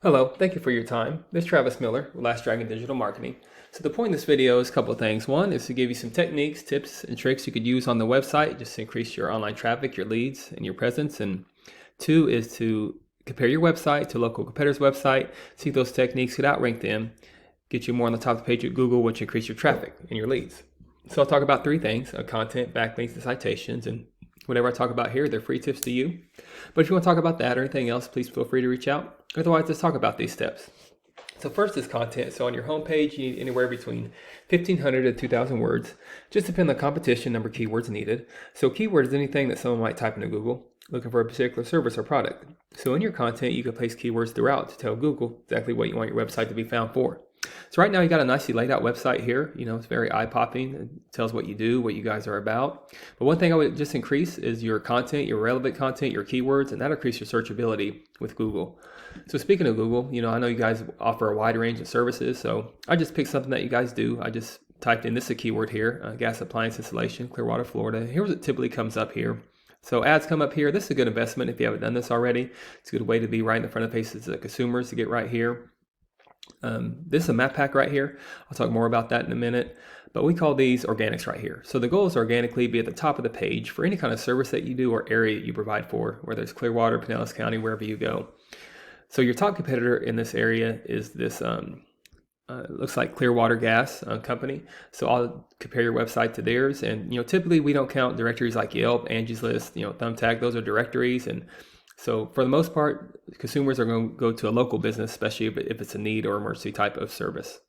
Hello, thank you for your time. This is Travis Miller with Last Dragon Digital Marketing. So the point of this video is a couple of things. One is to give you some techniques, tips, and tricks you could use on the website just to increase your online traffic, your leads, and your presence. And two is to compare your website to a local competitor's website, see if those techniques could outrank them, get you more on the top of the page at Google, which increase your traffic and your leads. So I'll talk about three things: content, backlinks, and citations. And whatever I talk about here, they're free tips to you. But if you want to talk about that or anything else, please feel free to reach out. Otherwise, let's talk about these steps. So first is content. So on your homepage, you need anywhere between 1,500 to 2,000 words. Just depend on the competition, number of keywords needed. So keyword is anything that someone might type into Google looking for a particular service or product. So in your content, you can place keywords throughout to tell Google exactly what you want your website to be found for. So right now you got a nicely laid out website here. It's very eye-popping. It tells what you do, what you guys are about. But one thing I would just increase is your content, your relevant content, your keywords, and that'll increase your searchability with Google. So speaking of Google, I know you guys offer a wide range of services. So I just picked something that you guys do. I just typed in, this is a keyword here, gas appliance installation, Clearwater, Florida. Here's what typically comes up here. So ads come up here. This is a good investment if you haven't done this already. It's a good way to be right in the front of the faces of the consumers to get right here. This is a map pack right here. I'll talk more about that in a minute, but we call these organics right here. So the goal is to organically be at the top of the page for any kind of service that you do or area you provide for, whether it's Clearwater, Pinellas County, wherever you go. So your top competitor in this area is this, looks like Clearwater Gas company. So I'll compare your website to theirs. And, typically we don't count directories like Yelp, Angie's List, Thumbtack, those are directories. And so for the most part, consumers are going to go to a local business, especially if it's a need or emergency type of service.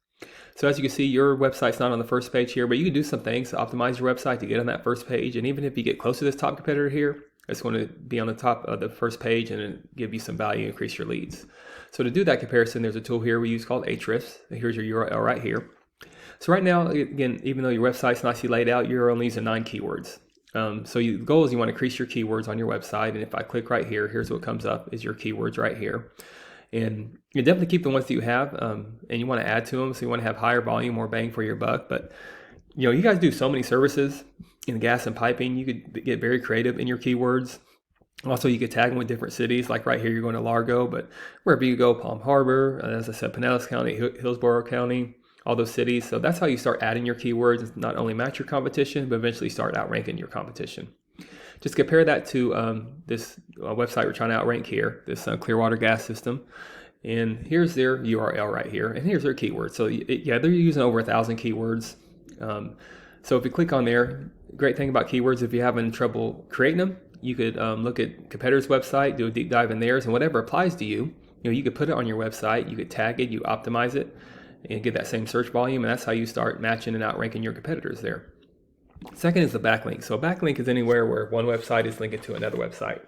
So as you can see, your website's not on the first page here, but you can do some things to optimize your website to get on that first page. And even if you get close to this top competitor here, it's going to be on the top of the first page and give you some value, increase your leads. So to do that comparison, there's a tool here we use called Ahrefs. Here's your URL right here. So right now, again, even though your website's nicely laid out, you're only using 9 keywords. The goal is you want to increase your keywords on your website. And if I click right here, here's what comes up is your keywords right here. And you definitely keep the ones that you have, and you want to add to them. So you want to have higher volume, more bang for your buck. But, you guys do so many services in gas and piping. You could get very creative in your keywords. Also, you could tag them with different cities. Like right here, you're going to Largo, but wherever you go, Palm Harbor, as I said, Pinellas County, Hillsborough County, all those cities. So that's how you start adding your keywords, not only match your competition, but eventually start outranking your competition. Just compare that to this website we're trying to outrank here, this Clearwater gas system. And here's their URL right here, and here's their keywords. So yeah, they're using over 1,000 keywords. So if you click on there, great thing about keywords, if you're having trouble creating them, you could look at competitors' website, do a deep dive in theirs, and whatever applies to you, you could put it on your website, you could tag it, you optimize it, and get that same search volume, and that's how you start matching and outranking your competitors there. Second is the backlink. So a backlink is anywhere where one website is linked to another website.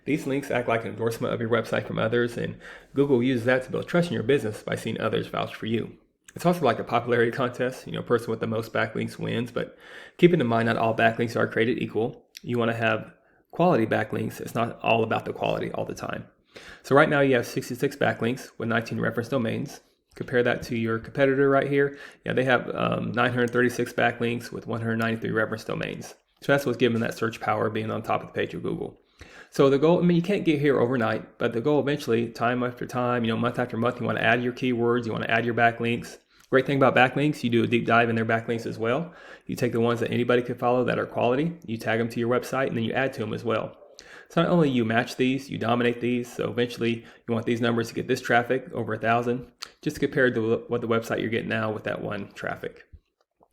These links act like an endorsement of your website from others, and Google uses that to build trust in your business by seeing others vouch for you. It's also like a popularity contest. Person with the most backlinks wins, but keeping in mind not all backlinks are created equal. You want to have quality backlinks. It's not all about the quality all the time. So right now you have 66 backlinks with 19 reference domains. Compare that to your competitor right here. Yeah, they have 936 backlinks with 193 reference domains. So that's what's giving that search power, being on top of the page of Google. So the goal, you can't get here overnight, but the goal eventually, time after time, month after month, you want to add your keywords, you want to add your backlinks. Great thing about backlinks, you do a deep dive in their backlinks as well. You take the ones that anybody could follow that are quality, you tag them to your website, and then you add to them as well. So not only you match these, you dominate these. So eventually you want these numbers to get this traffic over 1,000, just compared to what the website you're getting now with that one traffic.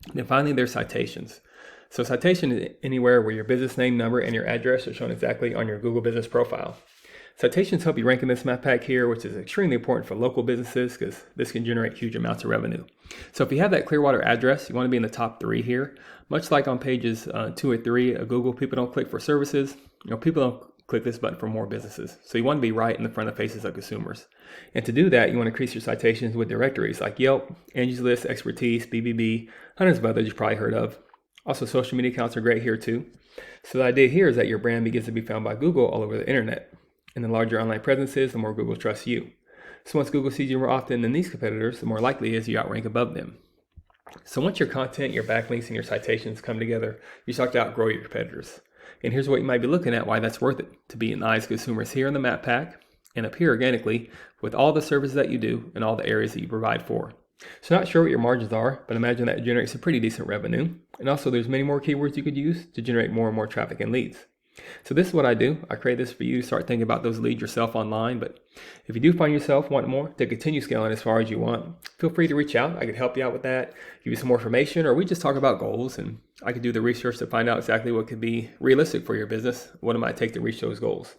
And then finally, there's citations. So citation is anywhere where your business name, number, and your address are shown exactly on your Google business profile. Citations help you rank in this map pack here, which is extremely important for local businesses because this can generate huge amounts of revenue. So if you have that Clearwater address, you want to be in the top 3 here. Much like on pages 2 or 3 of Google, people don't click for services. People don't click this button for more businesses. So you want to be right in the front of faces of consumers. And to do that, you want to increase your citations with directories like Yelp, Angie's List, Expertise, BBB, hundreds of others you've probably heard of. Also, social media accounts are great here too. So the idea here is that your brand begins to be found by Google all over the internet. And the larger online presence is, the more Google trusts you. So once Google sees you more often than these competitors, the more likely it is you outrank above them. So once your content, your backlinks, and your citations come together, you start to outgrow your competitors. And here's what you might be looking at, why that's worth it. To be in the eyes of consumers here in the map pack, and appear organically with all the services that you do and all the areas that you provide for. So not sure what your margins are, but imagine that generates a pretty decent revenue. And also there's many more keywords you could use to generate more and more traffic and leads. So this is what I do. I create this for you to start thinking about those leads yourself online. But if you do find yourself wanting more to continue scaling as far as you want, feel free to reach out. I could help you out with that, give you some more information, or we just talk about goals and I could do the research to find out exactly what could be realistic for your business, what it might take to reach those goals.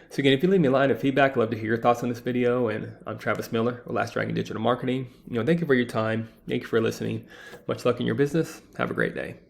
So again, if you leave me a line of feedback, I'd love to hear your thoughts on this video. And I'm Travis Miller with Last Dragon Digital Marketing. Thank you for your time. Thank you for listening. Much luck in your business. Have a great day.